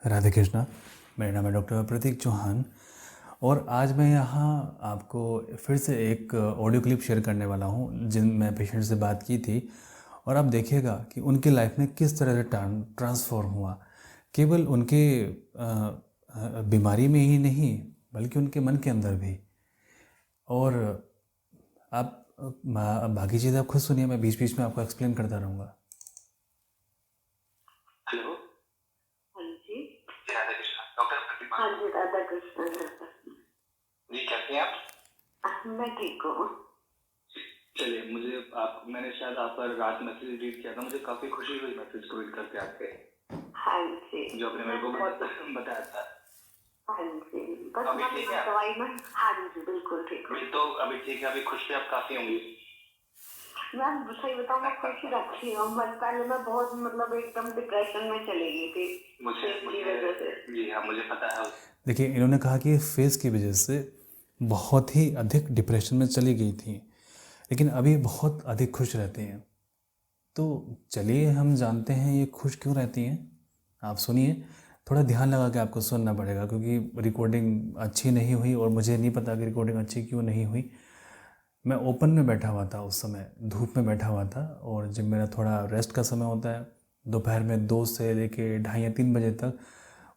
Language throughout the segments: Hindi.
राधे कृष्णा। मेरा नाम है डॉक्टर प्रतीक चौहान और आज मैं यहाँ आपको फिर से एक ऑडियो क्लिप शेयर करने वाला हूँ जिन मैं पेशेंट से बात की थी और आप देखिएगा कि उनकी लाइफ में किस तरह से ट्रांसफॉर्म हुआ। केवल उनके बीमारी में ही नहीं बल्कि उनके मन के अंदर भी। और आप बाकी चीज़ आप खुद सुनिए, मैं बीच बीच में आपको एक्सप्लेन करता रहूँगा। हेलो। हाँ जी। राधा कृष्णा, डॉक्टर प्रदीप। हाँ जी, राधा कृष्ण जी, कैसे हैं आप? मैं ठीक हूँ। चलिए, मैंने शायद आप पर रात मैसेज रीड किया था, मुझे काफी खुशी हुई मैसेज को रीड करके आपके। हाँ जी, जो आपने मेरे को बताया था। हाँ जी, बस अभी ठीक है? दवाई में। हाँ जी, बिल्कुल ठीक है। अभी ठीक है, अभी खुश भी आप काफी होंगी। मैं सही बताऊँ, मैं खुशी रखी हूँ। पहले मैं बहुत एकदम डिप्रेशन में चली गई थी वजह से। जी हाँ, मुझे पता है। देखिए, इन्होंने कहा कि फेस की वजह से बहुत ही अधिक डिप्रेशन में चली गई थी, लेकिन अभी बहुत अधिक खुश रहती हैं। तो चलिए हम जानते हैं ये खुश क्यों रहती हैं। आप सुनिए, थोड़ा ध्यान लगा के आपको सुनना पड़ेगा क्योंकि रिकॉर्डिंग अच्छी नहीं हुई और मुझे नहीं पता कि रिकॉर्डिंग अच्छी क्यों नहीं हुई। मैं ओपन में बैठा हुआ था, उस समय धूप में बैठा हुआ था और जब मेरा थोड़ा रेस्ट का समय होता है दोपहर में 2 से लेके 2:30 या 3 बजे तक,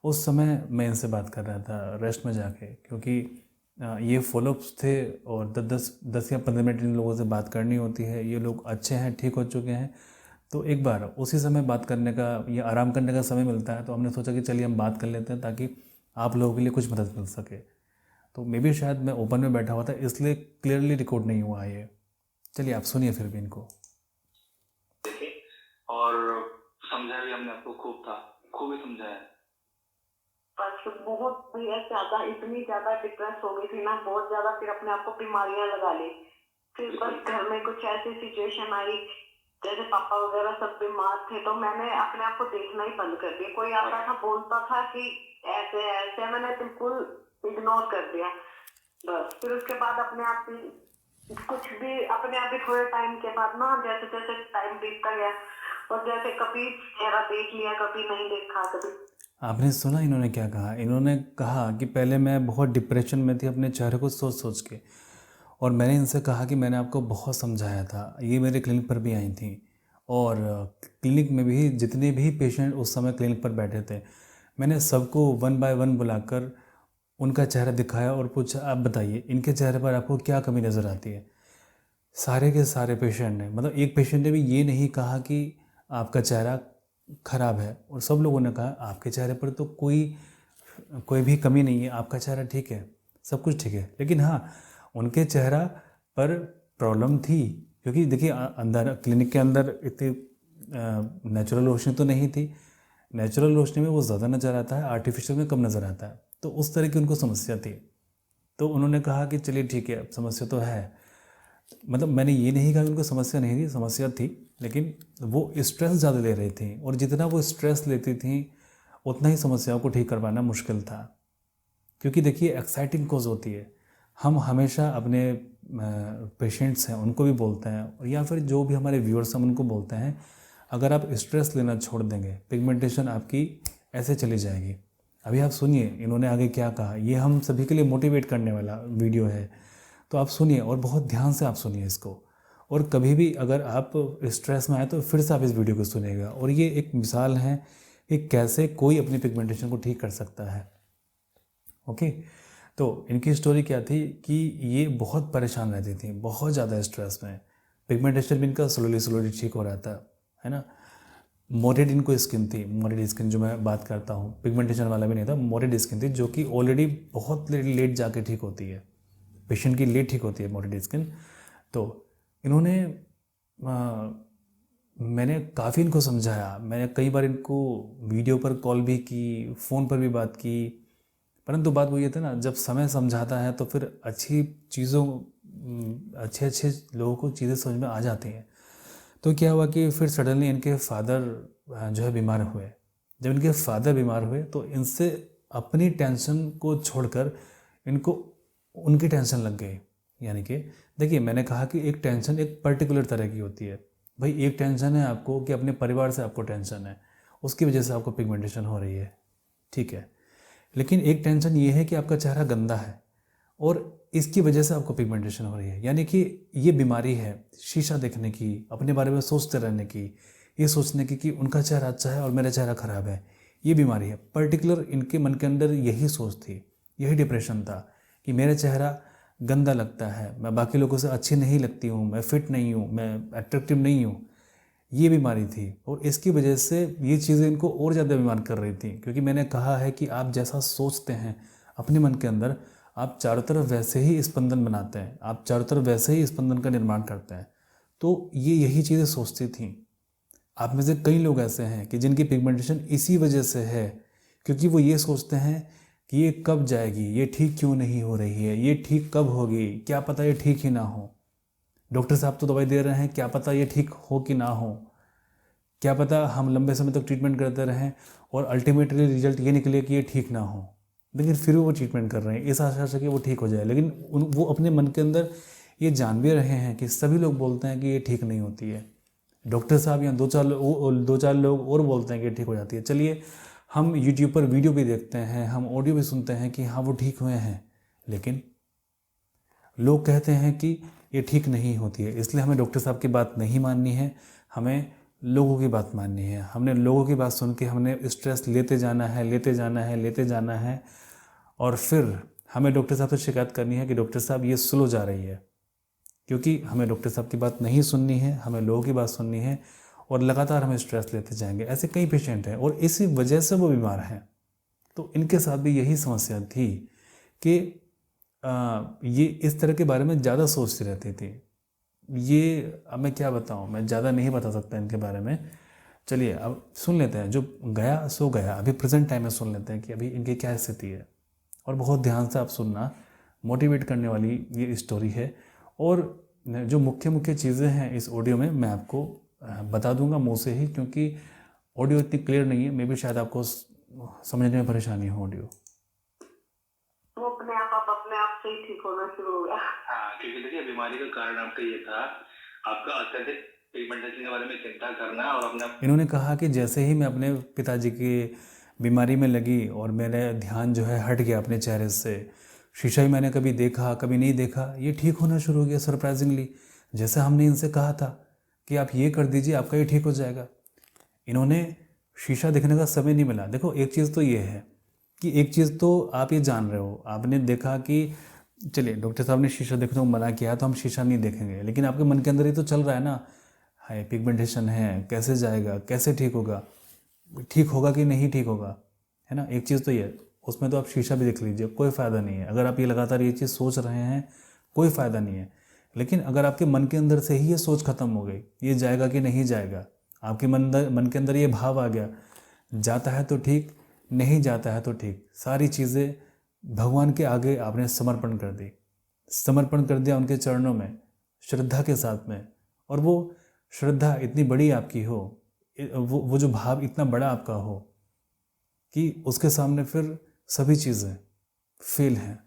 उस समय मैं इनसे बात कर रहा था रेस्ट में जाके, क्योंकि ये फॉलोअप्स थे और 10 या 15 मिनट इन लोगों से बात करनी होती है। ये लोग अच्छे हैं, ठीक हो चुके हैं, तो एक बार उसी समय बात करने का या आराम करने का समय मिलता है, तो हमने सोचा कि चलिए हम बात कर लेते हैं ताकि आप लोगों के लिए कुछ मदद मिल सके। तो मे भी शायद मैं ओपन में बैठा हुआ था इसलिए क्लियरली रिकॉर्ड नहीं हुआ है ये। चलिए आप सुनिए फिर भी इनको। देखिए, और समझा भी हमने आपको खूब ही समझाया। बस बहुत ज्यादा, इतनी ज्यादा डिप्रेस हो गई थी ना, बहुत ज्यादा। फिर अपने आप को बीमारियां लगा ली। फिर बस घर में कुछ ऐसी सिचुएशन आई, जैसे पापा वगैरह सब बीमार थे, तो मैंने अपने आप को देखना ही बंद कर दिया। कोई आता था बोलता था कि ऐसे ऐसे, मैंने बिल्कुल इग्नोर कर दिया। बस फिर उसके बाद अपने आप ही थोड़े टाइम के बाद ना, जैसे जैसे टाइम बीतता गया और जैसे कभी चेहरा देख लिया, कभी नहीं देखा, कभी। आपने सुना इन्होंने क्या कहा? इन्होंने कहा कि पहले मैं बहुत डिप्रेशन में थी अपने चेहरे को सोच सोच के, और मैंने इनसे कहा कि मैंने आपको बहुत समझाया था। ये मेरे क्लिनिक पर भी आई थी और क्लिनिक में भी जितने भी पेशेंट उस समय क्लिनिक पर बैठे थे, मैंने सबको 1 बाय 1 बुलाकर उनका चेहरा दिखाया और पूछा, आप बताइए इनके चेहरे पर आपको क्या कमी नज़र आती है। सारे के सारे पेशेंट ने, मतलब एक पेशेंट ने भी ये नहीं कहा कि आपका चेहरा ख़राब है, और सब लोगों ने कहा आपके चेहरे पर तो कोई भी कमी नहीं है, आपका चेहरा ठीक है, सब कुछ ठीक है। लेकिन हाँ, उनके चेहरा पर प्रॉब्लम थी, क्योंकि देखिए अंदर क्लिनिक के अंदर इतनी नेचुरल रोशनी तो नहीं थी। नेचुरल रोशनी में वो ज़्यादा नज़र आता है, आर्टिफिशियल में कम नज़र आता है, तो उस तरह की उनको समस्या थी। तो उन्होंने कहा कि चलिए ठीक है, अब समस्या तो है। मतलब मैंने ये नहीं कहा कि उनको समस्या नहीं थी, समस्या थी, लेकिन वो स्ट्रेस ज़्यादा ले रही थी और जितना वो स्ट्रेस लेती थी उतना ही समस्याओं को ठीक कर पाना मुश्किल था। क्योंकि देखिए एक्साइटिंग कॉज होती है, हम हमेशा अपने पेशेंट्स हैं उनको भी बोलते हैं, और या फिर जो भी हमारे व्यूअर्स हैं उनको बोलते हैं, अगर आप स्ट्रेस लेना छोड़ देंगे पिगमेंटेशन आपकी ऐसे चली जाएगी। अभी आप सुनिए इन्होंने आगे क्या कहा, ये हम सभी के लिए मोटिवेट करने वाला वीडियो है, तो आप सुनिए और बहुत ध्यान से आप सुनिए इसको। और कभी भी अगर आप स्ट्रेस में आए तो फिर से आप इस वीडियो को सुनिएगा। और ये एक मिसाल है कि कैसे कोई अपनी पिगमेंटेशन को ठीक कर सकता है। ओके, तो इनकी स्टोरी क्या थी कि ये बहुत परेशान रहती थी, बहुत ज़्यादा स्ट्रेस में। पिगमेंटेशन भी इनका स्लोली ठीक हो रहा था, है ना। मोटेड इनको स्किन थी, मोटेड स्किन जो मैं बात करता हूँ, पिगमेंटेशन वाला भी नहीं था, मोटेड स्किन थी, जो कि ऑलरेडी बहुत लेट जाके ठीक होती है, पेशेंट की लेट ठीक होती है मोटेड स्किन। तो इन्होंने मैंने काफ़ी इनको समझाया, मैंने कई बार इनको वीडियो पर कॉल भी की, फ़ोन पर भी बात की, परंतु बात वो ये था ना, जब समय समझाता है तो फिर अच्छे अच्छे लोगों को चीज़ें समझ में आ जाती हैं। तो क्या हुआ कि फिर सडनली इनके फादर जो है बीमार हुए। जब इनके फादर बीमार हुए तो इनसे अपनी टेंशन को छोड़कर इनको उनकी टेंशन लग गई। यानी कि देखिए, मैंने कहा कि एक टेंशन एक पर्टिकुलर तरह की होती है। भाई एक टेंशन है आपको कि अपने परिवार से आपको टेंशन है, उसकी वजह से आपको पिगमेंटेशन हो रही है, ठीक है, लेकिन एक टेंशन ये है कि आपका चेहरा गंदा है और इसकी वजह से आपको पिगमेंटेशन हो रही है। यानी कि ये बीमारी है शीशा देखने की, अपने बारे में सोचते रहने की, ये सोचने की कि उनका चेहरा अच्छा है और मेरा चेहरा ख़राब है। ये बीमारी है। पर्टिकुलर इनके मन के अंदर यही सोच थी, यही डिप्रेशन था कि मेरा चेहरा गंदा लगता है, मैं बाकी लोगों से अच्छी नहीं लगती हूँ, मैं फिट नहीं हूँ, मैं अट्रैक्टिव नहीं हूँ। ये बीमारी थी और इसकी वजह से ये चीज़ें इनको और ज़्यादा बीमार कर रही थी, क्योंकि मैंने कहा है कि आप जैसा सोचते हैं अपने मन के अंदर, आप चारों तरफ वैसे ही स्पंदन बनाते हैं, आप चारों तरफ वैसे ही स्पंदन का निर्माण करते हैं। तो ये यही चीज़ें सोचती थी। आप में से कई लोग ऐसे हैं कि जिनकी पिगमेंटेशन इसी वजह से है, क्योंकि वो ये सोचते हैं कि ये कब जाएगी, ये ठीक क्यों नहीं हो रही है, ये ठीक कब होगी, क्या पता ये ठीक ही ना हो। डॉक्टर साहब तो दवाई दे रहे हैं, क्या पता ये ठीक हो कि ना हो, क्या पता हम लंबे समय तक ट्रीटमेंट करते रहें और अल्टीमेटली रिजल्ट ये निकले कि ये ठीक ना हो, लेकिन फिर भी वो ट्रीटमेंट कर रहे हैं इस आशा से कि वो ठीक हो जाए। लेकिन वो अपने मन के अंदर ये जान भी रहे हैं कि सभी लोग बोलते हैं कि ये ठीक नहीं होती है। डॉक्टर साहब या दो चार लोग और बोलते हैं कि ठीक हो जाती है। चलिए, हम यूट्यूब पर वीडियो भी देखते हैं, हम ऑडियो भी सुनते हैं कि हाँ वो ठीक हुए हैं, लेकिन लोग कहते हैं कि ये ठीक नहीं होती है। इसलिए हमें डॉक्टर साहब की बात नहीं माननी है, हमें लोगों की बात माननी है। हमने लोगों की बात सुन के हमने स्ट्रेस लेते जाना है और फिर हमें डॉक्टर साहब से शिकायत करनी है कि डॉक्टर साहब ये स्लो जा रही है, क्योंकि हमें डॉक्टर साहब की बात नहीं सुननी है, हमें लोगों की बात सुननी है और लगातार हमें स्ट्रेस लेते जाएंगे। ऐसे कई पेशेंट हैं और इसी वजह से वो बीमार हैं। तो इनके साथ भी यही समस्या थी कि ये इस तरह के बारे में ज़्यादा सोचती रहती थी। ये अब मैं क्या बताऊं, मैं ज़्यादा नहीं बता सकता इनके बारे में। चलिए अब सुन लेते हैं, जो गया सो गया, अभी प्रेजेंट टाइम में सुन लेते हैं कि अभी इनकी क्या स्थिति है। और बहुत ध्यान से आप सुनना, मोटिवेट करने वाली ये स्टोरी है। और जो मुख्य मुख्य चीज़ें हैं इस ऑडियो में मैं आपको बता दूंगा मुँह से ही, क्योंकि ऑडियो इतनी क्लियर नहीं है, मे भी शायद आपको समझने में परेशानी हो ऑडियो। वो अपने आप से ही ठीक होना शुरू हो गया। हाँ, क्योंकि देखिए बीमारी का कारण आपका ये था, आपका अत्यधिक पिगमेंटेशन के बारे में चिंता करना और अपना। इन्होंने कहा कि जैसे ही मैं अपने पिताजी की बीमारी में लगी और मेरा ध्यान जो है हट गया अपने चेहरे से, शीशा ही मैंने कभी देखा कभी नहीं देखा, ये ठीक होना शुरू हो गया सरप्राइजिंगली। जैसे हमने इनसे कहा था कि आप ये कर दीजिए आपका ये ठीक हो जाएगा, इन्होंने शीशा देखने का समय नहीं मिला। देखो, एक चीज़ तो ये है कि एक चीज़ तो आप ये जान रहे हो, आपने देखा कि चलिए डॉक्टर साहब ने शीशा देखने को मना किया तो हम शीशा नहीं देखेंगे, लेकिन आपके मन के अंदर ये तो चल रहा है ना, हाय पिगमेंटेशन है, कैसे जाएगा, कैसे ठीक होगा, ठीक होगा कि नहीं ठीक होगा, है ना। एक चीज़ तो ये, उसमें तो आप शीशा भी देख लीजिए, कोई फ़ायदा नहीं है। अगर आप ये लगातार ये चीज़ सोच रहे हैं कोई फ़ायदा नहीं है। लेकिन अगर आपके मन के अंदर से ही ये सोच ख़त्म हो गई, ये जाएगा कि नहीं जाएगा, आपके मन के अंदर ये भाव आ गया, जाता है तो ठीक, नहीं जाता है तो ठीक, सारी चीज़ें भगवान के आगे आपने समर्पण कर दी, समर्पण कर दिया उनके चरणों में श्रद्धा के साथ में, और वो श्रद्धा इतनी बड़ी आपकी हो, वो जो भाव इतना बड़ा आपका हो कि उसके सामने फिर सभी चीज़ें फेल हैं।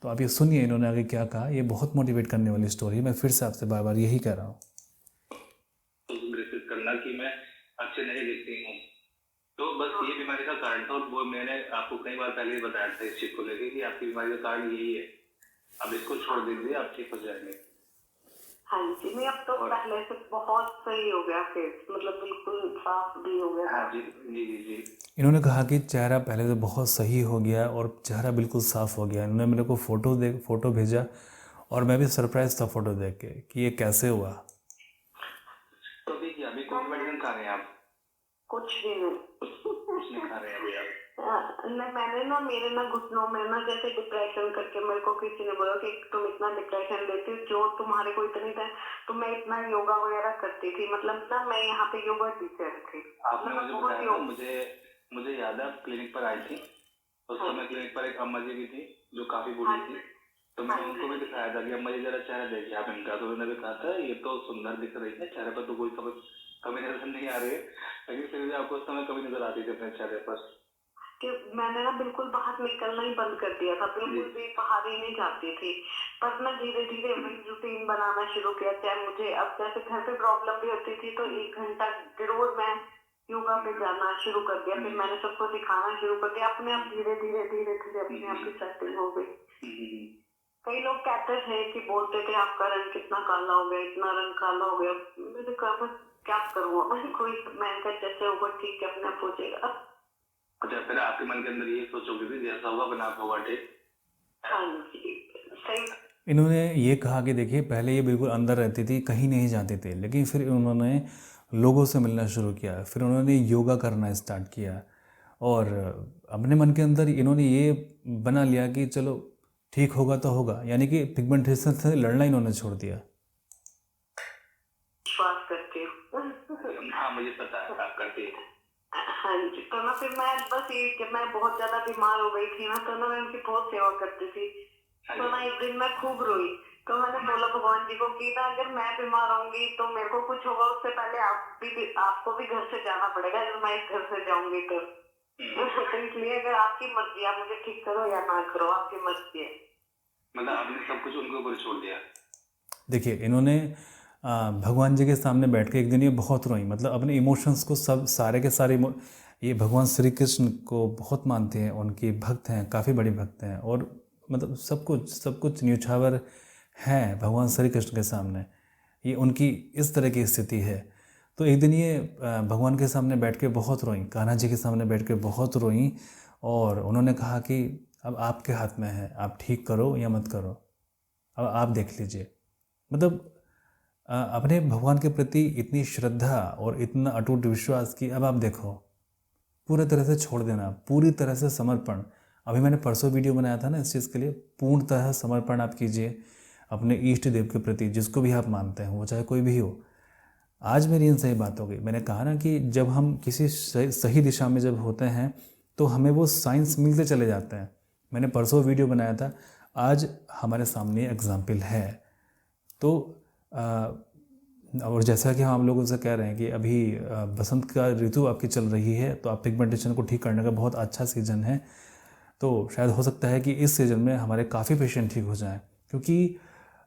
तो आप ये सुनिए इन्होंने आगे क्या कहा। ये बहुत मोटिवेट करने वाली स्टोरी है, मैं फिर से आपसे बार बार यही कह रहा हूँ। ग्रसित करना कि मैं अच्छे नहीं दिखती हूँ, तो बस ये बीमारी का कारण था। और वो मैंने आपको कई बार पहले ही बताया था इस चीज को लेके कि आपकी बीमारी का कारण यही है, अब इसको छोड़ दीजिए, आप ठीक हो जाएंगे। हाँ जी, मैं अब तो पहले से बहुत सही हो गया, फेस मतलब बिल्कुल साफ भी हो गया। हाँ जी जी जी जी। इन्होंने कहा कि चेहरा पहले से बहुत सही हो गया और चेहरा बिल्कुल साफ़ हो गया। इन्होंने मेरे को फ़ोटो भेजा और मैं भी सरप्राइज था फ़ोटो देख के कि ये कैसे हुआ। तो देखिए, अभी कौन सा मेडिसिन खा रहे हैं आप? कुछ भी नहीं। कुछ नहीं खा रहे हैं अभी आप? मैंने ना मेरे ना घुटनों में ना जैसे डिप्रेशन करके मेरे को किसी ने बोला कि तुम इतना डिप्रेशन लेती हो, जो तुम्हारे को इतनी था, तो मैं इतना योगा वगैरह करती थी, मतलब ना मैं यहाँ पे योगा टीचर थी। आपने मुझे बताया था, मुझे याद है आप क्लिनिक पर आई थी, उस समय क्लिनिक पर एक अम्मा जी भी थी जो काफी बूढ़ी थी, तो मैंने उनको भी दिखाया था कि अम्मा जी जरा चेहरा देखिए आप इनका, तो उन्होंने भी कहा था ये तो सुंदर दिख रही है, चेहरे पर तो कोई कमी नजर नहीं आ रही है, लेकिन फिर भी आपको उस समय कमी नजर आती थी अपने चेहरे पर। कि मैंने ना बिल्कुल बाहर निकलना ही बंद कर दिया था, बिल्कुल भी बाहर ही नहीं जाती थी। पर ना धीरे धीरे रूटीन बनाना शुरू किया। चाहे मुझे अब जैसे घर पे प्रॉब्लम भी होती थी तो 1 घंटा जरूर मैं योगा पे जाना शुरू कर दिया। फिर मैंने सबको दिखाना शुरू कर दिया, अपने आप धीरे धीरे धीरे धीरे अपने आप की सेटिंग हो गई। कई लोग कहते थे कि बोलते थे आपका रंग कितना काला हो गया, इतना रंग काला हो गया। मैंने कहा मैं क्या करूँ, मैंने कहा जैसे होगा ठीक है, अपने आप हो जाएगा। अच्छा, फिर आपके मन के अंदर ये सोचोगे कि जैसा होगा बना होगा, ठीक? हाँ जी, सही। इन्होंने ये कहा कि देखिए पहले ये बिल्कुल अंदर रहती थी, कहीं नहीं जाते थे, लेकिन फिर उन्होंने लोगों से मिलना शुरू किया, फिर उन्होंने योगा करना स्टार्ट किया और अपने मन के अंदर इन्होंने ये बना लिया कि चलो ठीक होगा तो होगा, यानी कि पिगमेंटेशन से लड़ना इन्होंने छोड़ दिया। विश्वास करती हूँ। हाँ, मुझे पता है आप करती है। हाँ जी, तो ना फिर मैं बस ये जब मैं बहुत ज्यादा बीमार हो गई थी ना, तो ना मैं उनकी बहुत सेवा करती थी। तो ना एक दिन मैं खूब रोई, तो मैंने बोला भगवान जी को कि ना अगर मैं बीमार होंगी तो मेरे को कुछ होगा, उससे पहले आपको भी घर से जाना पड़ेगा अगर मैं इस घर से जाऊंगी तो। तो इसलिए अगर आपकी मर्जी, आप मुझे ठीक करो या ना करो, आपकी मर्जी है। मतलब आपने सब कुछ उनके ऊपर छोड़ दिया। देखिए इन्होंने भगवान जी के सामने बैठ के एक दिन ये बहुत रोई, मतलब अपने इमोशंस को सब सारे के सारे ये भगवान श्री कृष्ण को बहुत मानते हैं, उनके भक्त हैं, काफ़ी बड़े भक्त हैं और मतलब सब कुछ न्यौछावर हैं भगवान श्री कृष्ण के सामने। ये उनकी इस तरह की स्थिति है। तो एक दिन ये भगवान के सामने बैठ के बहुत रोईं, कान्हा जी के सामने बैठ के बहुत रोईं और उन्होंने कहा कि अब आपके हाथ में है, आप ठीक करो या मत करो, अब आप देख लीजिए। मतलब अपने भगवान के प्रति इतनी श्रद्धा और इतना अटूट विश्वास कि अब आप देखो, पूरी तरह से छोड़ देना, पूरी तरह से समर्पण। अभी मैंने परसों वीडियो बनाया था ना इस चीज़ के लिए, पूर्णतः समर्पण आप कीजिए अपने इष्ट देव के प्रति, जिसको भी आप मानते हैं, वो चाहे कोई भी हो। आज मेरी इनसे ये बात हो गई। मैंने कहा ना कि जब हम किसी सही दिशा में जब होते हैं तो हमें वो साइंस मिलते चले जाते हैं। मैंने परसों वीडियो बनाया था, आज हमारे सामने एग्जाम्पल है। तो और जैसा कि हम लोगों से कह रहे हैं कि अभी बसंत का ऋतु आपकी चल रही है, तो आप पिगमेंटेशन को ठीक करने का बहुत अच्छा सीज़न है। तो शायद हो सकता है कि इस सीज़न में हमारे काफ़ी पेशेंट ठीक हो जाएं, क्योंकि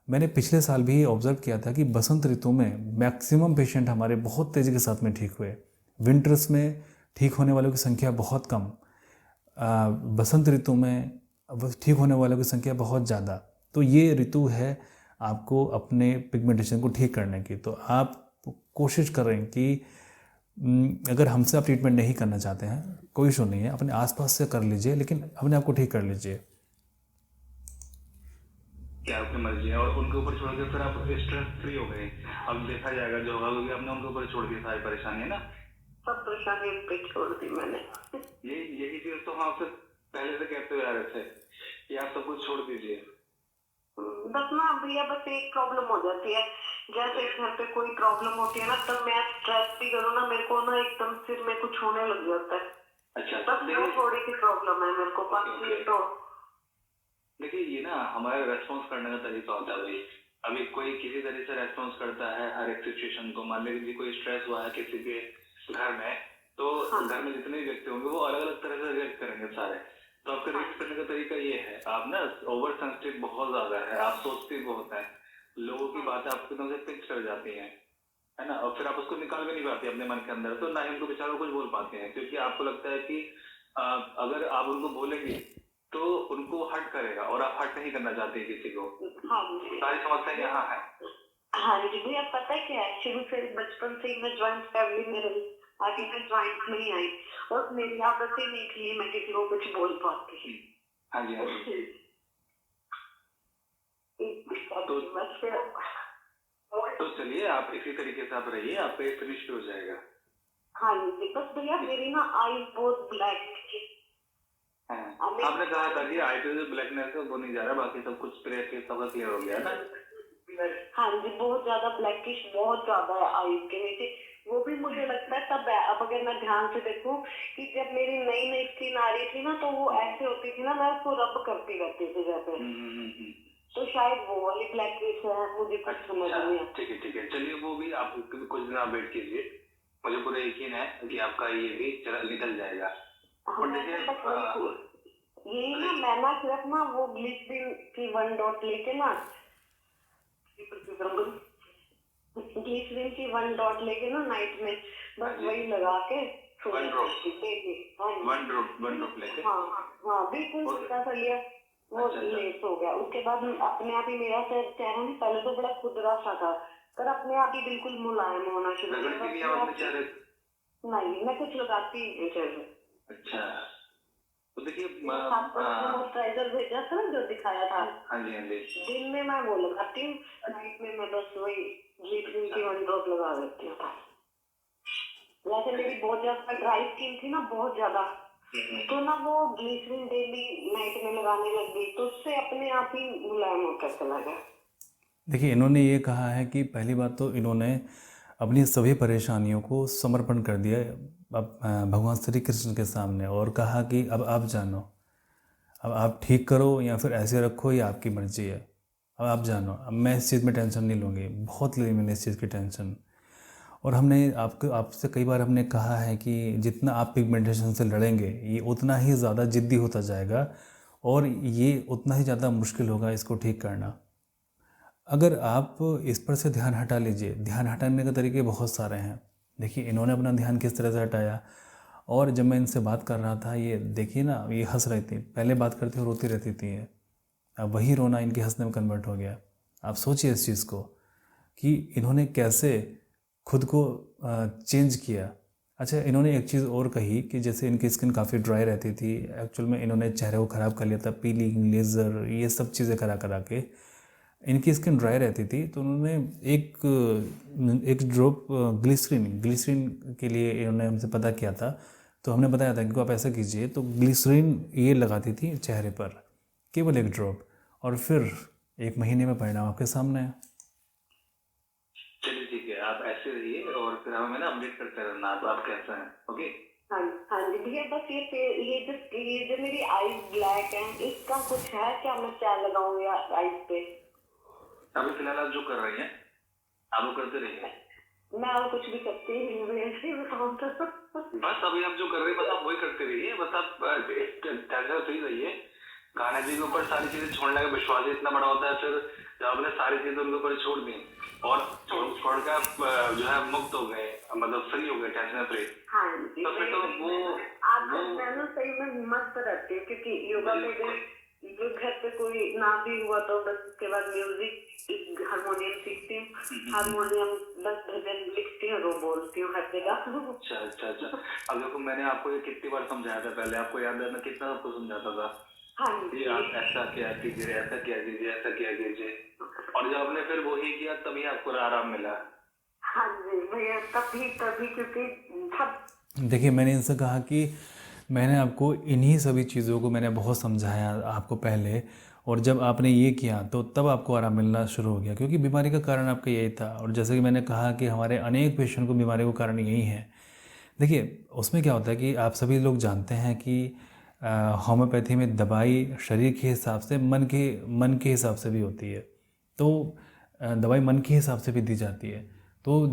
मैंने पिछले साल भी ऑब्ज़र्व किया था कि बसंत ऋतु में मैक्सिमम पेशेंट हमारे बहुत तेज़ी के साथ में ठीक हुए। विंटर्स में ठीक होने वालों की संख्या बहुत कम, बसंत ऋतु में ठीक होने वालों की संख्या बहुत ज़्यादा। तो ये ऋतु है आपको अपने पिगमेंटेशन को ठीक करने की। तो आप कोशिश करें कि अगर हमसे आप ट्रीटमेंट नहीं करना चाहते हैं, कोई इशू नहीं है, अपने आसपास से कर लीजिए, लेकिन अपने आप को ठीक कर लीजिए। क्या आपकी मर्जी है, और उनके ऊपर छोड़ के फिर आप स्ट्रेस फ्री हो गए। अब देखा जाएगा जो होगा, क्योंकि आपने उनके ऊपर छोड़ दी सारी परेशानी, है ना? सब परेशानी पे छोड़ दी मैंने। यही चीज तो हम आपसे पहले से कहते हुए आ रहे थे कि आप सब कुछ छोड़ दीजिए। बस ना भैया, बस एक प्रॉब्लम हो जाती है, जैसे घर पे कोई प्रॉब्लम होती है ना, तब मैं स्ट्रेस भी करूँ ना, मेरे को ना एकदम सिर में कुछ होने लग जाता है। अच्छा, बस वो थोड़ी सी प्रॉब्लम है मेरे को, बाकी तो देखिए ये ना हमारा रेस्पॉन्स करने का तरीका होता है भाई। अभी कोई किसी तरह से रेस्पॉन्स करता है हर एक सिचुएशन को। मान लीजिए कोई स्ट्रेस हुआ है किसी के घर में, तो घर में जितने भी व्यक्ति होंगे वो अलग अलग तरह से रिएक्ट करेंगे सारे। तो आपका रिएक्ट करने का तरीका ये है, आप ना ओवर सेंसिटिव बहुत ज्यादा है, आप सोचते बहुत है, लोगों की बातें आपकी एकदम से फिक्स कर जाती हैं, है ना? और फिर आप उसको निकाल भी नहीं पाते अपने मन के अंदर, तो ना ही उनको बेचारों कुछ बोल पाते हैं, क्योंकि आपको लगता है कि अगर आप उनको बोलेंगे तो उनको हर्ट करेगा, और आप हर्ट नहीं करना चाहते किसी को। हाँ जी, सारी समस्या यहाँ है। हाँ जी भैया, पता है क्या है, शुरू से बचपन से ही मैं ज्वाइंट फैमिली में रही, आगे मैं ज्वाइंट में ही आई, और मेरी आदत ही नहीं थी मैं किसी को कुछ बोल पाती। हाँ जी, हाँ जी। तो चलिए आप इसी तरीके से आप रहिए, आपका ये फिनिश हो जाएगा। हाँ जी, बस भैया मेरी ना आई बहुत ब्लैक थी। आपने कहा था कि आई पे जो ब्लैकनेस है वो नहीं जा रहा, बाकी सब कुछ सबका क्लियर हो गया ना? हाँ जी, बहुत ज्यादा ब्लैकिश, बहुत ज्यादा है आई के नीचे। वो भी मुझे लगता है तब, अब अगर मैं ध्यान से देखूं कि जब मेरी नई नई स्किन आ रही थी ना, तो वो ऐसे होती थी ना, मैं उसको रब करती रहती थी जैसे। तो शायद वो वाली ब्लैकिश है, मुझे कुछ समझ नहीं आता। ठीक है, चलिए वो भी आप कुछ दिन आप वेट कीजिए, मुझे पूरा यकीन है कि आपका ये भी निकल जाएगा। यही ना, मैं ना सिर्फ ना वो ग्लिसरीन की 1 डॉट लेके ना ग्लिसरीन की 1 डॉट लेके ना नाइट में बस वही लगा के वन ड्रॉप देखिए। हाँ वन ड्रॉप लेके। हाँ हाँ बिल्कुल छोटा सा लिया, वो लेस हो गया। उसके बाद अपने आप ही मेरा चेहरा ना पहले तो बड़ा खुदरा सा था, पर अपने आप ही बिल्कुल मुलायम होना शुरू हुआ। नहीं, मैं कुछ लगाती नहीं चेहरे। अच्छा, तो देखिए मॉइस्चराइजर भेजा था ना जो दिखाया था। हाँ जी हाँ जी। दिन में मैं वो लगाती हूँ, नाइट में मैं बस वही ग्लिसरीन की 1 ड्रॉप लगा देती हूँ। वैसे मेरी बहुत ज्यादा ड्राई स्किन थी ना, बहुत ज्यादा, तो ना वो ग्लिसरीन डेली नाइट में लगाने लग गई, तो उससे अपने आप ही मुलायम होकर चला गया। देखिए, इन्होंने ये कहा है कि पहली बात तो इन्होंने अपनी सभी परेशानियों को समर्पण कर दिया अब भगवान श्री कृष्ण के सामने और कहा कि अब आप जानो, अब आप ठीक करो या फिर ऐसे रखो, ये आपकी मर्जी है, अब आप जानो, अब मैं इस चीज़ में टेंशन नहीं लूँगी। बहुत ली मैंने इस चीज़ की टेंशन। और हमने आपसे कई बार हमने कहा है कि जितना आप पिगमेंटेशन से लड़ेंगे ये उतना ही ज़्यादा ज़िद्दी होता जाएगा और ये उतना ही ज़्यादा मुश्किल होगा इसको ठीक करना। अगर आप इस पर से ध्यान हटा लीजिए, ध्यान हटाने के तरीके बहुत सारे हैं। देखिए, इन्होंने अपना ध्यान किस तरह से हटाया। और जब मैं इनसे बात कर रहा था, ये देखिए ना, ये हंस रही थी, पहले बात करती और रोती रहती थी ये, अब वही रोना इनके हंसने में कन्वर्ट हो गया। आप सोचिए इस चीज़ को कि इन्होंने कैसे खुद को चेंज किया। अच्छा, इन्होंने एक चीज़ और कही कि जैसे इनकी स्किन काफ़ी ड्राई रहती थी, एक्चुअल में इन्होंने चेहरे को ख़राब कर लिया था, पीलिंग, लेज़र, ये सब चीज़ें करा के इनकी स्किन ड्राई रहती थी। तो उन्होंने एक ड्रॉप ग्लिसरीन के लिए इन्होंने हमसे पता किया था, तो हमने बताया था इनको आप ऐसा कीजिए। तो ग्लिसरीन ये लगाती थी चेहरे पर, केवल 1 ड्रॉप, और फिर 1 महीने में परिणाम आपके सामने है। चलिए ठीक है, आप ऐसे रहिए और फिर हमें ना अपडेट करते रहना तो आप कैसा हैं। ओके। हाँ जी भैया, बस ये जो मेरी आईज ब्लैक है, इसका कुछ है क्या? मैं क्या लगाऊं या आईज पे? अभी फिलहाल आप जो कर रही हैं आप वो करते रहिए। मैं और कुछ भी करती नहीं, ऐसे ही बताऊं तो। बस अभी आप जो कर रहे हैं बस आप वही करते रहिए, बस आप टेंशन फ्री रहिए। गाने जी के ऊपर सारी चीजें छोड़ने का विश्वास इतना बड़ा होता है, फिर जब आपने सारी चीजें उनके ऊपर छोड़ दी और छोड़ के आप जो है मुक्त हो गए, मतलब फ्री हो गए, टेंशन फ्री। हाँ जी, तो फिर तो मैं ना सही में मस्त रहती हूँ, क्योंकि योगा में जो घर पे कोई ना भी हुआ तो बस उसके बाद म्यूजिक हारमोनियम सीखती हूँ, हारमोनियम बस भजन लिखती हूँ, रो बोलती हूँ हर जगह। अच्छा। अब देखो, मैंने आपको ये कितनी बार समझाया था पहले, आपको याद है मैं कितना आपको समझाता था? हाँ जी, आप ऐसा क्या कीजिए, ऐसा क्या कीजिए, ऐसा क्या कीजिए, और जब आपने फिर वही किया तभी आपको आराम मिला। हाँ जी भैया, तभी क्योंकि सब। देखिए, मैंने इनसे कहा कि मैंने आपको इन्हीं सभी चीज़ों को मैंने बहुत समझाया आपको पहले, और जब आपने ये किया तो तब आपको आराम मिलना शुरू हो गया, क्योंकि बीमारी का कारण आपका यही था। और जैसे कि मैंने कहा कि हमारे अनेक पेशेंट को बीमारी का कारण यही है। देखिए, उसमें क्या होता है कि आप सभी लोग जानते हैं कि होम्योपैथी में दवाई शरीर के हिसाब से, मन के हिसाब से भी होती है। तो दवाई मन के हिसाब से भी दी जाती है। तो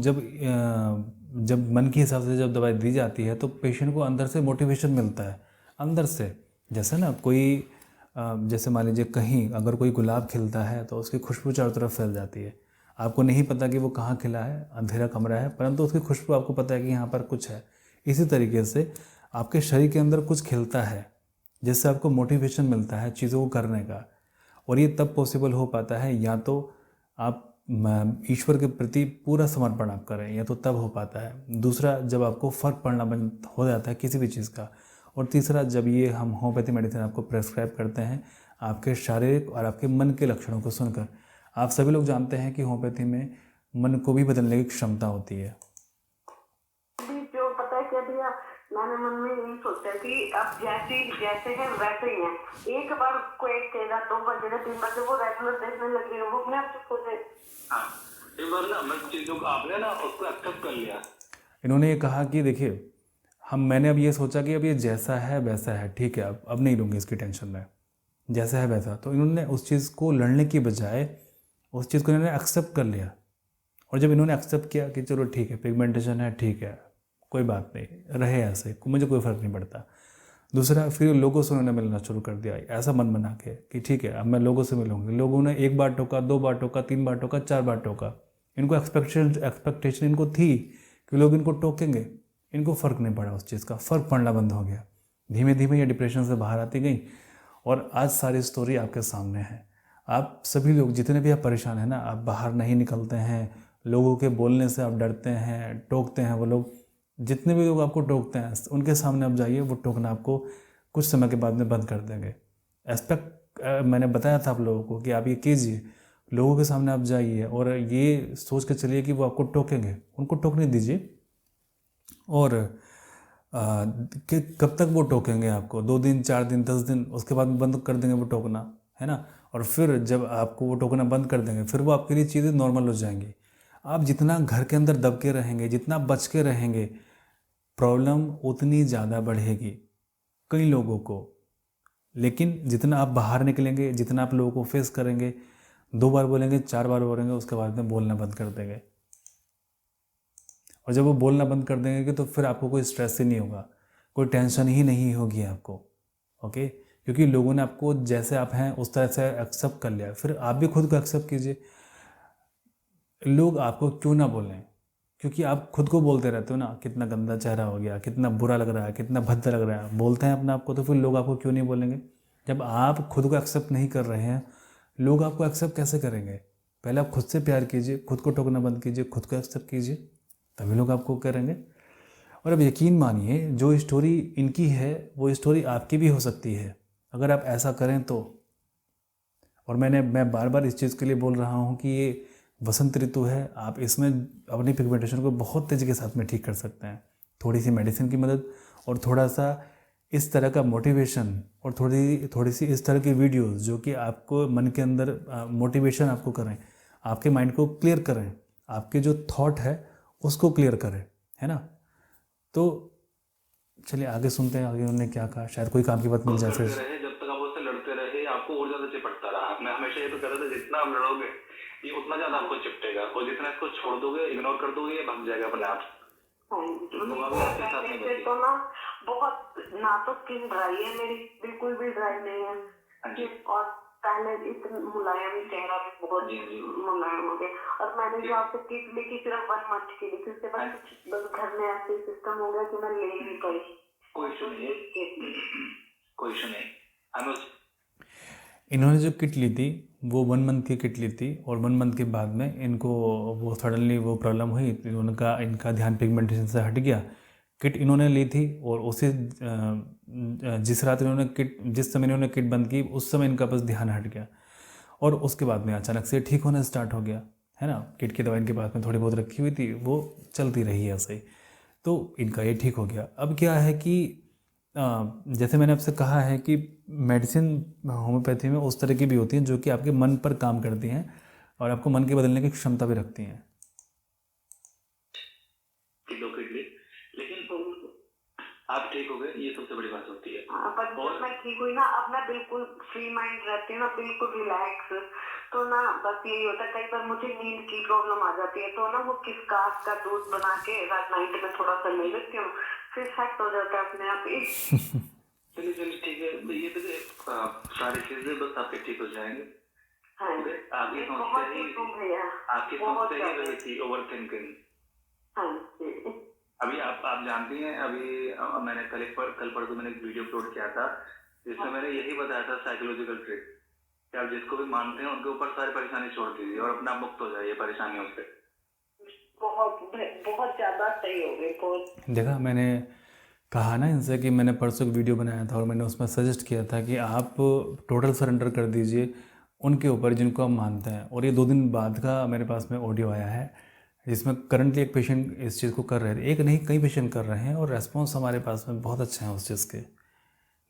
जब मन के हिसाब से जब दवाई दी जाती है तो पेशेंट को अंदर से मोटिवेशन मिलता है, अंदर से। जैसे ना कोई जैसे मान लीजिए कहीं अगर कोई गुलाब खिलता है तो उसकी खुशबू चारों तरफ फैल जाती है। आपको नहीं पता कि वो कहाँ खिला है, अंधेरा कमरा है, परंतु उसकी खुशबू आपको पता है कि यहाँ पर कुछ है। इसी तरीके से आपके शरीर के अंदर कुछ खिलता है जिससे आपको मोटिवेशन मिलता है चीज़ों को करने का। और ये तब पॉसिबल हो पाता है या तो आप ईश्वर के प्रति पूरा समर्पण आप करें, या तो तब हो पाता है। दूसरा, जब आपको फ़र्क पड़ना बंद हो जाता है किसी भी चीज़ का। और तीसरा, जब ये हम होम्योपैथी मेडिसिन आपको प्रेस्क्राइब करते हैं आपके शारीरिक और आपके मन के लक्षणों को सुनकर। आप सभी लोग जानते हैं कि होम्योपैथी में मन को भी बदलने की क्षमता होती है। जो पता है क्या भैया, मैंने मन में यही सोचा कि अब जैसे है वैसे ही है। एक बार कोई कहेगा, 2 बार कहेगा, 3 बार, वो रेगुलर देखने लगे हो, वो अपने आप चुप हो जाए। हाँ, एक बार ना मैं चीजों को आपने ना उसको एक्सेप्ट कर लिया। इन्होंने ये कहा कि देखिए, मैंने अब ये सोचा कि अब ये जैसा है वैसा है, ठीक है, अब नहीं लूँगी इसकी टेंशन में, जैसा है वैसा। तो इन्होंने उस चीज़ को लड़ने की बजाय उस चीज़ को इन्होंने एक्सेप्ट कर लिया। और जब इन्होंने एक्सेप्ट किया कि चलो ठीक है, पिगमेंटेशन है, ठीक है, कोई बात नहीं, रहे ऐसे, मुझे कोई फ़र्क नहीं पड़ता। दूसरा, फिर लोगों से उन्होंने मिलना शुरू कर दिया, ऐसा मन बना के कि ठीक है अब मैं लोगों से मिलूंगी। लोगों ने 1 बार टोका, 2 बार टोका, 3 बार टोका, 4 बार टोका, इनको एक्सपेक्टेशन इनको थी कि लोग इनको टोकेंगे, इनको फ़र्क नहीं पड़ा उस चीज़ का, फ़र्क पड़ना बंद हो गया। धीमे धीमे ये डिप्रेशन से बाहर आती गई और आज सारी स्टोरी आपके सामने है। आप सभी लोग जितने भी आप परेशान हैं ना, आप बाहर नहीं निकलते हैं, लोगों के बोलने से आप डरते हैं, टोकते हैं वो लोग, जितने भी लोग आपको टोकते हैं उनके सामने आप जाइए, वो टोकना आपको कुछ समय के बाद में बंद कर देंगे। मैंने बताया था आप लोगों को कि आप ये कीजिए, लोगों के सामने आप जाइए और ये सोच के चलिए कि वो आपको टोकेंगे, उनको टोकने दीजिए। और कि कब तक वो टोकेंगे आपको, 2 दिन 4 दिन 10 दिन, उसके बाद बंद कर देंगे वो टोकना, है ना। और फिर जब आपको वो टोकना बंद कर देंगे फिर वो आपके लिए चीज़ें नॉर्मल हो जाएंगी। आप जितना घर के अंदर दब के रहेंगे, जितना बच के रहेंगे, प्रॉब्लम उतनी ज़्यादा बढ़ेगी कई लोगों को। लेकिन जितना आप बाहर निकलेंगे, जितना आप लोगों को फेस करेंगे, 2 बार बोलेंगे 4 बार बोलेंगे, उसके बाद में बोलना बंद कर देंगे। और जब वो बोलना बंद कर देंगे तो फिर आपको कोई स्ट्रेस ही नहीं होगा, कोई टेंशन ही नहीं होगी आपको, ओके। क्योंकि लोगों ने आपको जैसे आप हैं उस तरह से एक्सेप्ट कर लिया, फिर आप भी खुद को एक्सेप्ट कीजिए। लोग आपको क्यों ना बोलें, क्योंकि आप खुद को बोलते रहते हो ना, कितना गंदा चेहरा हो गया, कितना बुरा लग रहा है, कितना भद्दा लग रहा है, बोलते हैं अपने आप को, तो फिर लोग आपको क्यों नहीं बोलेंगे। जब आप खुद को एक्सेप्ट नहीं कर रहे हैं, लोग आपको एक्सेप्ट कैसे करेंगे। पहले आप खुद से प्यार कीजिए, खुद को टोकना बंद कीजिए, खुद को एक्सेप्ट कीजिए, तभी लोग आपको करेंगे। और अब यकीन मानिए, जो स्टोरी इनकी है वो स्टोरी आपकी भी हो सकती है अगर आप ऐसा करें तो। और मैं बार बार इस चीज़ के लिए बोल रहा हूँ कि ये वसंत ऋतु है, आप इसमें अपनी पिगमेंटेशन को बहुत तेज़ी के साथ में ठीक कर सकते हैं। थोड़ी सी मेडिसिन की मदद और थोड़ा सा इस तरह का मोटिवेशन और थोड़ी सी इस तरह की वीडियोस जो कि आपको मन के अंदर मोटिवेशन आपको करें, आपके माइंड को क्लियर करें, आपके जो थॉट है उसको क्लियर करें, है ना। तो चलिए आगे सुनते हैं आगे उन्होंने क्या कहा, शायद कोई काम की बात मिल जाए फिर। जब तक आप उससे लड़ते रहे आपको और ज्यादा चिपटता रहा। मैं हमेशा ये तो कहता था जितना आप लड़ोगे ये उतना ज्यादा आपको चिपटेगा, और जितना इसको छोड़ दोगे, इग्नोर कर दोगे, ये भाग जाएगा अपने आप। तो ना बहुत ना तो स्किन ड्राई है मेरी, बिल्कुल भी ड्राई नहीं है, और पहले इतना मुलायम चेहरा भी बहुत मुलायम हो गया। और मैंने जो आपसे किट ली थी सिर्फ 1 मंथ की ली थी, उसके बाद बस घर में ऐसे सिस्टम हो गया कि मैं ले नहीं पाई। कोई इशू नहीं, कोई इशू नहीं। इन्होंने जो किट ली थी वो 1 मंथ की किट ली थी, और 1 मंथ के बाद में इनको वो सडनली वो प्रॉब्लम हुई, इनका ध्यान पिगमेंटेशन से हट गया। किट इन्होंने ली थी और उसे जिस रात इन्होंने जिस समय इन्होंने किट बंद की उस समय इनका बस ध्यान हट गया, और उसके बाद में अचानक से ठीक होना स्टार्ट हो गया, है ना। किट की दवाई इनके पास में थोड़ी बहुत रखी हुई थी, वो चलती रही ऐसे ही, तो इनका ये ठीक हो गया। अब क्या है कि जैसे मैंने आपसे कहा है कि मेडिसिन होम्योपैथी में उस तरह की भी होती हैं जो कि आपके मन पर काम करती हैं और आपको मन के बदलने की क्षमता भी रखती हैं। लेकिन आप ठीक हो गए, ये सबसे बड़ी बात होती है। पर जब मैं ठीक हुई ना, अब मैं बिल्कुल फ्री माइंड रहती हूँ ना, बिल्कुल रिलैक्स। तो ना बस यही होता है, कई बार मुझे नींद की प्रॉब्लम आ जाती है, तो ना वो किसकास का दूध बना के रात नाइट में थोड़ा सा ले लेती हूँ, फिर सेट हो जाता है अपने आप ही। चलिए ठीक है, ये तो सारी चीजें बस आपके ठीक हो जाएंगे। हाँ, आपकी समस्या ही रही थी ओवर थिंकिंग। हाँ, अभी आप जानती हैं, अभी मैंने कल परसों मैंने एक वीडियो अपलोड किया था जिसमें मैंने यही बताया था साइकोलॉजिकल ट्रिक कि आप जिसको भी मानते हैं उनके ऊपर सारी परेशानी छोड़ दीजिए और अपना मुक्त हो जाइए परेशानियों से। बहुत ज्यादा सही हो गए। देखा, मैंने कहा ना इनसे कि मैंने परसों एक वीडियो बनाया था और मैंने उसमें सजेस्ट किया था कि आप टोटल सरेंडर कर दीजिए उनके ऊपर जिनको आप मानते हैं। और ये 2 दिन बाद का मेरे पास में ऑडियो आया है जिसमें करंटली एक पेशेंट इस चीज़ को कर रहे थे, एक नहीं कई पेशेंट कर रहे हैं, और रेस्पॉन्स हमारे पास में बहुत अच्छे हैं उस चीज़ के।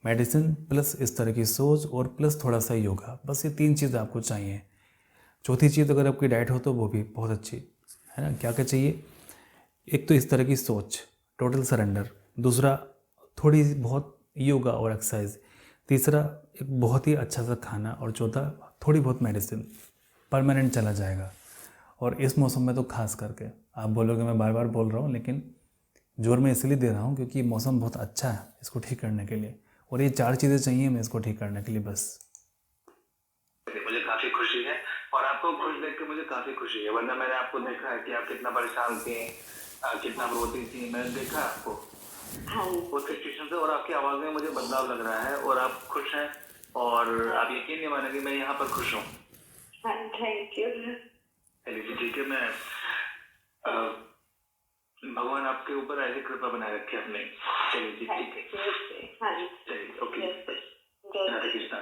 मेडिसिन प्लस इस तरह की सोच और प्लस थोड़ा सा योगा, बस ये 3 चीज़ आपको चाहिए। चौथी चीज़ अगर आपकी डाइट हो तो वो भी बहुत अच्छी है ना। क्या क्या चाहिए, एक तो इस तरह की सोच, टोटल सरेंडर, दूसरा थोड़ी बहुत योगा और एक्सरसाइज, तीसरा एक बहुत ही अच्छा सा खाना, और चौथा थोड़ी बहुत मेडिसिन, परमानेंट चला जाएगा। और इस मौसम में तो खास करके आप बोलोगे मैं बार बार बोल रहा हूँ, लेकिन जोर में इसलिए दे रहा हूँ क्योंकि मौसम बहुत अच्छा है इसको ठीक करने के लिए, और ये 4 चीज़ें चाहिए मैं इसको ठीक करने के लिए बस। मुझे काफ़ी खुशी है और आपको खुश देख के मुझे काफी खुशी है, वरना मैंने आपको देखा है कि आप कितना परेशान थे, कितना रोती थी, मैंने देखा आपको हाँ उस सिचुएशन से, और आपकी आवाज में मुझे बदलाव लग रहा है और आप खुश हैं, और आप यकीन नहीं मानेंगे मैं यहाँ पर खुश हूँ। Thank you. चलिए जी, ठीक है। मैं भगवान आपके ऊपर ऐसी कृपा बनाए रखे अपने। चलिए जी, ठीक है। हाँ चलिए, ओके। जय राधे कृष्णा।